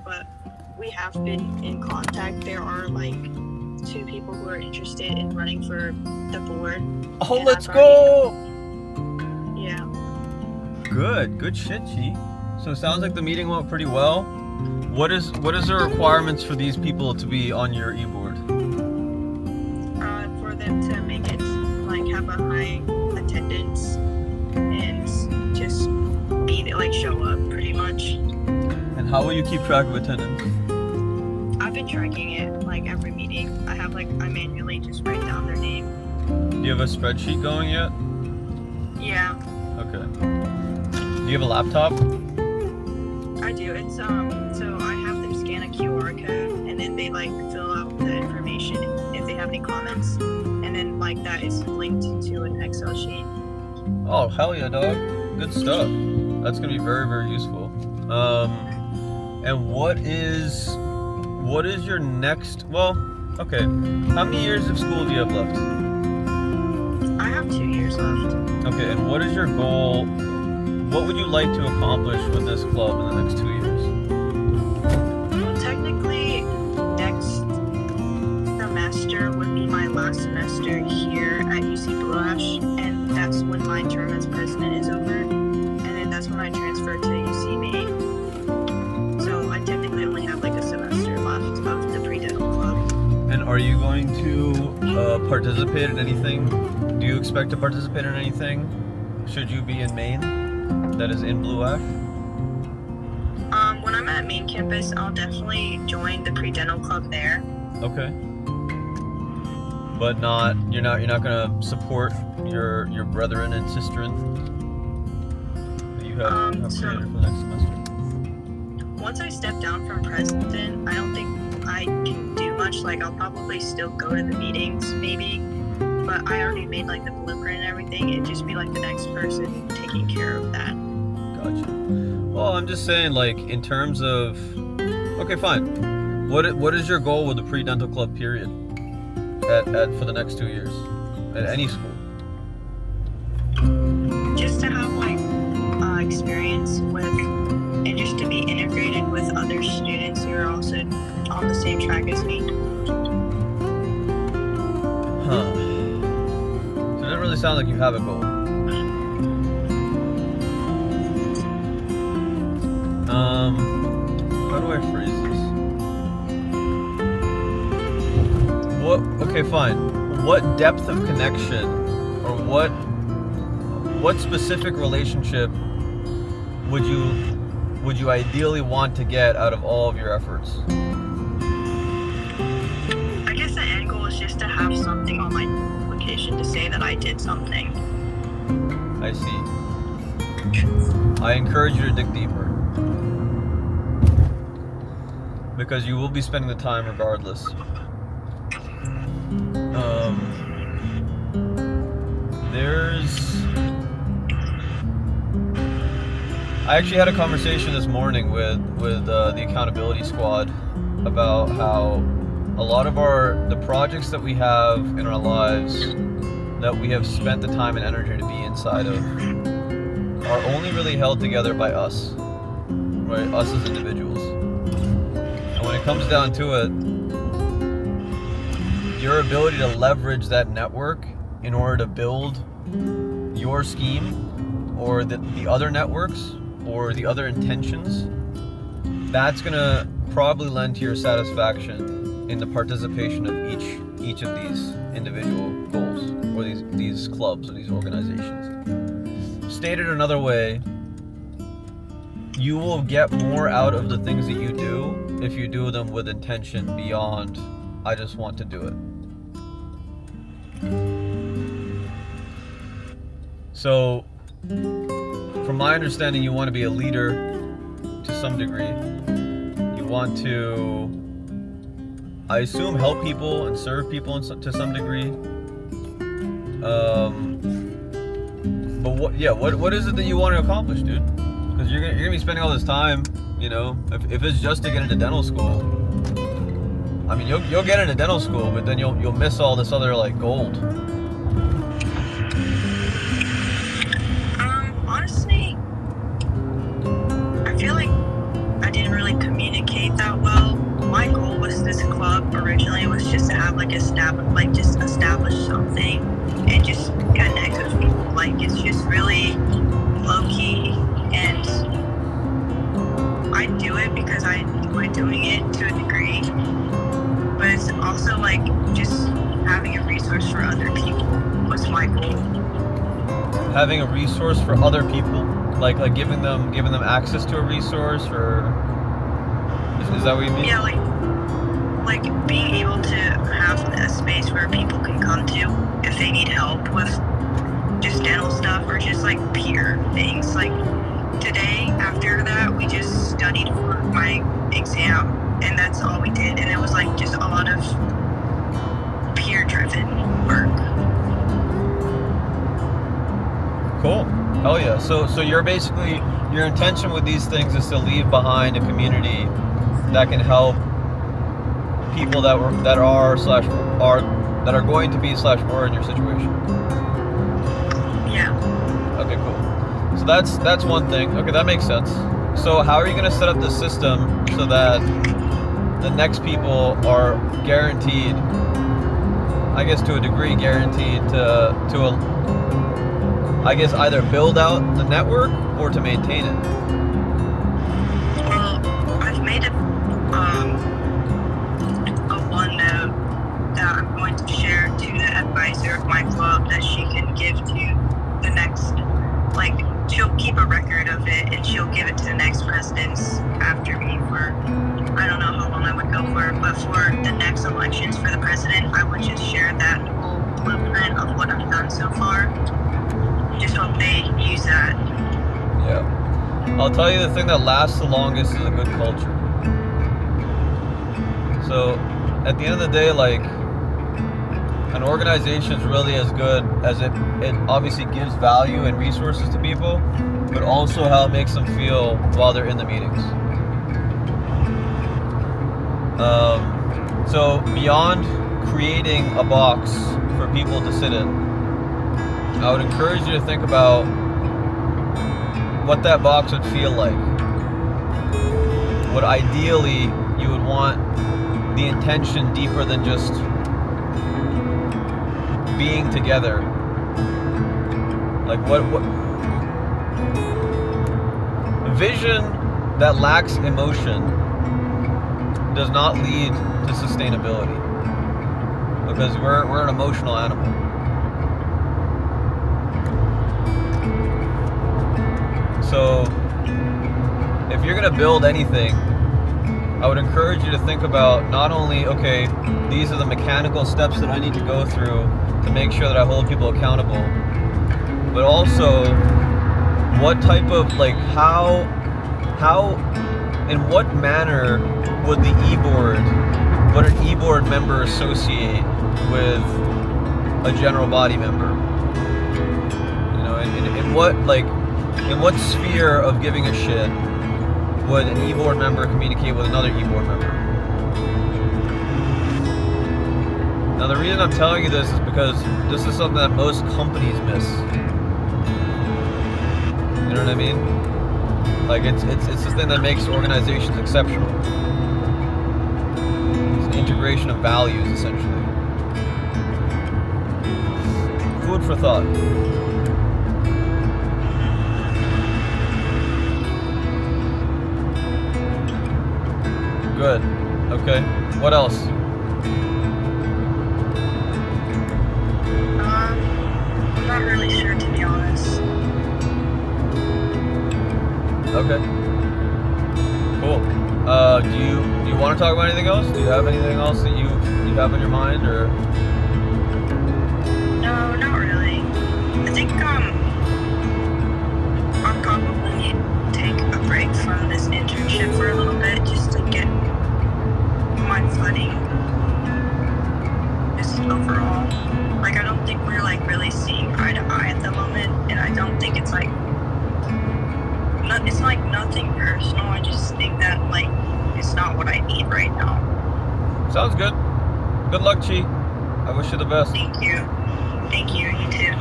but we have been in contact. There are like 2 people who are interested in running for the board. Oh, let's go! Yeah. Good shit, G. So it sounds like the meeting went pretty well. What is the requirements for these people to be on your e-board? For them to make it, like, have a high attendance and just be, like, show up pretty much. And how will you keep track of attendance? I've been tracking it, like, every meeting. I manually just write down their name. Do you have a spreadsheet going yet? Yeah. Okay. Do you have a laptop? I do. It's, so I have them scan a QR code, and then they, like, fill out the information if they have any comments. And then, like, that is linked to an Excel sheet. Oh, hell yeah, dog. Good stuff. That's gonna be very, very useful. And what is your next, well, okay. How many years of school do you have left? I have 2 years left. Okay, and what is your goal? What would you like to accomplish with this club in the next 2 years? Well, technically, next semester would be my last semester here at UC Blue Ash, and that's when my term as president is over, and then that's when I transfer to UC Maine. So I technically only have like a semester left of the pre-dental club. And are you going to participate in anything? Do you expect to participate in anything? Should you be in Maine? That is in Blue Ash? When I'm at main campus, I'll definitely join the pre-dental club there. Okay. But you're not gonna support your brethren and sisterin that you have created for the next semester? Once I step down from president, I don't think I can do much. Like, I'll probably still go to the meetings, maybe, but I already made like the blueprint and everything. It'd just be like the next person taking care of that. Gotcha. Well, I'm just saying, like, in terms of, okay, fine. What is your goal with the pre-dental club period for the next 2 years at any school? Just to have like experience with, and just to be integrated with other students who are also on the same track as me. Huh. So it doesn't really sound like you have a goal. How do I phrase this? Okay, fine. What depth of connection or what specific relationship would you ideally want to get out of all of your efforts? I guess the end goal is just to have something on my application to say that I did something. I see. I encourage you to dig deeper. Because you will be spending the time regardless. I actually had a conversation this morning with the accountability squad about how a lot of the projects that we have in our lives that we have spent the time and energy to be inside of are only really held together by us, right? Us as individuals. And when it comes down to it, your ability to leverage that network in order to build your scheme or the other networks or the other intentions, that's gonna probably lend to your satisfaction in the participation of each of these individual goals or these clubs or these organizations. Stated another way, you will get more out of the things that you do if you do them with intention beyond, I just want to do it. So, from my understanding, you want to be a leader to some degree. You want to, I assume, help people and serve people to some degree. But what is it that you want to accomplish, dude? Because you're gonna be spending all this time, you know, if it's just to get into dental school. I mean, you'll get into dental school, but then you'll miss all this other like gold. Honestly, I feel like I didn't really communicate like establish something and just connect with people. Like it's just really low key, and I do it because I enjoy doing it to a degree. But it's also like just having a resource for other people was my goal. Having a resource for other people, like giving them access to a resource, or is that what you mean? Yeah, like being able to have a space where people can come to if they need help with just dental stuff or just like peer things. Like today, after that, we just studied for my exam, and that's all we did. And it was like just a lot of peer-driven work. Cool. Hell yeah. So you're basically, your intention with these things is to leave behind a community that can help people that are going to be were in your situation. Yeah. Okay, cool. So that's one thing. Okay, that makes sense. So how are you going to set up the system so that the next people are guaranteed, I guess to a degree, guaranteed to I guess either build out the network or to maintain it? Well, I've made a OneNote that I'm going to share to the advisor of my club that she can give to the next, like, she'll keep a record of it and she'll give it to the next presidents after me for, I don't know how long I would go for, but for the next elections for the president, I would just share that whole blueprint of what I've done so far. Just hope they use that. Yeah. I'll tell you, the thing that lasts the longest is a good culture. So at the end of the day, like, an organization is really as good as it obviously gives value and resources to people, but also how it makes them feel while they're in the meetings. So beyond creating a box for people to sit in, I would encourage you to think about what that box would feel like. What ideally you would want the intention deeper than just being together. Like what vision that lacks emotion does not lead to sustainability, because we're an emotional animal. So if you're going to build anything, I would encourage you to think about not only, okay, these are the mechanical steps that I need to go through to make sure that I hold people accountable, but also what type of, like, how in what manner would an e-board member associate with a general body member? You know, in what sphere of giving a shit would an e-board member communicate with another e-board member? Now, the reason I'm telling you this is because this is something that most companies miss. You know what I mean? Like, it's this thing that makes organizations exceptional. It's an integration of values, essentially. Food for thought. Good. Okay. What else? I'm not really sure, to be honest. Okay. Cool. Do you want to talk about anything else? Do you have anything else that you have in your mind, or? No, not really. I think I'll probably take a break from this internship for a little bit just to get my footing just overall. Like, I don't think we're like really seeing eye to eye at the moment, and I don't think it's like nothing personal. I just think that like it's not what I need right now. Sounds good. Good luck, Chi. I wish you the best. Thank you. You too.